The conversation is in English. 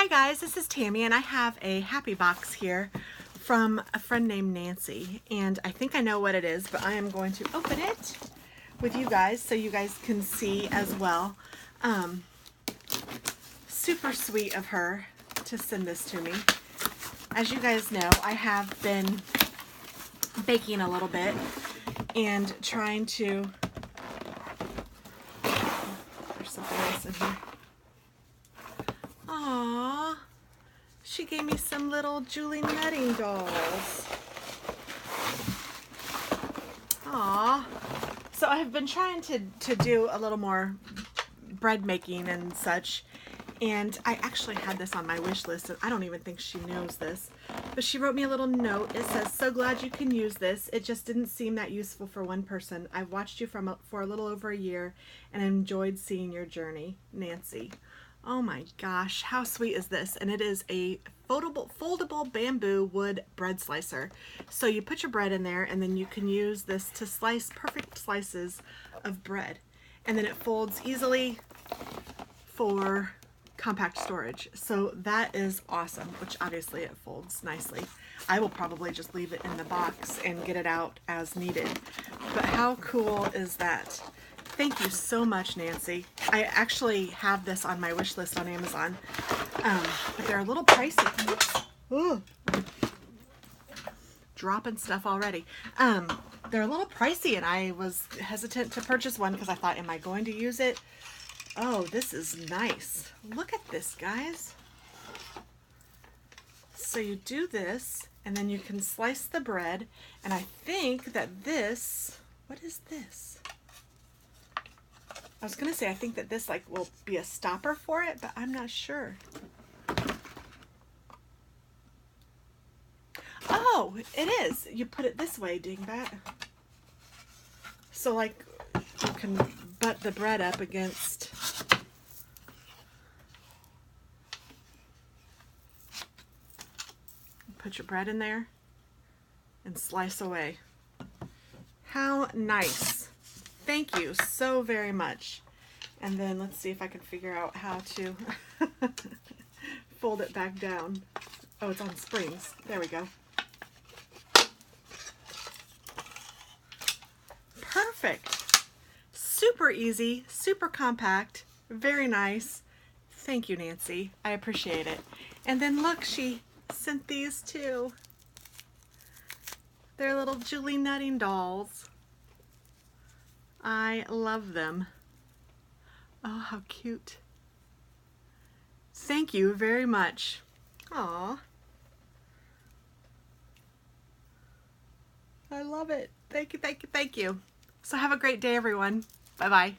Hi guys, this is Tammy and I have a happy box here from a friend named Nancy, and I think I know what it is, but I am going to open it with you guys so you guys can see as well. Super sweet of her to send this to me. As you guys know, I have been baking a little bit and trying to, there's something else in here. Aww, she gave me some little Julie netting dolls. Aww. So I have been trying to do a little more bread making and such, and I actually had this on my wish list, and I don't even think she knows this, but she wrote me a little note. It says, "So glad you can use this. It just didn't seem that useful for one person. I've watched you for a little over a year and enjoyed seeing your journey, Nancy." Oh my gosh, how sweet is this? And it is a foldable bamboo wood bread slicer. So you put your bread in there and then you can use this to slice perfect slices of bread. And then it folds easily for compact storage. So that is awesome, which obviously it folds nicely. I will probably just leave it in the box and get it out as needed. But how cool is that? Thank you so much, Nancy. I actually have this on my wish list on Amazon, but they're a little pricey. Oops. Ooh. Dropping stuff already. They're a little pricey, and I was hesitant to purchase one because I thought, am I going to use it? Oh, this is nice. Look at this, guys. So you do this, and then you can slice the bread, and I think that this, what is this? I was going to say, I think that this will be a stopper for it, but I'm not sure. Oh, it is. You put it this way, dingbat. So you can butt the bread up against. Put your bread in there and slice away. How nice. Thank you so very much. And then let's see if I can figure out how to fold it back down. Oh, it's on springs. There we go. Perfect. Super easy, super compact, very nice. Thank you, Nancy. I appreciate it. And then look, she sent these too. They're little Julie netting dolls. I love them. Oh, how cute. Thank you very much. Aw. I love it. Thank you, thank you, thank you. So have a great day, everyone. Bye-bye.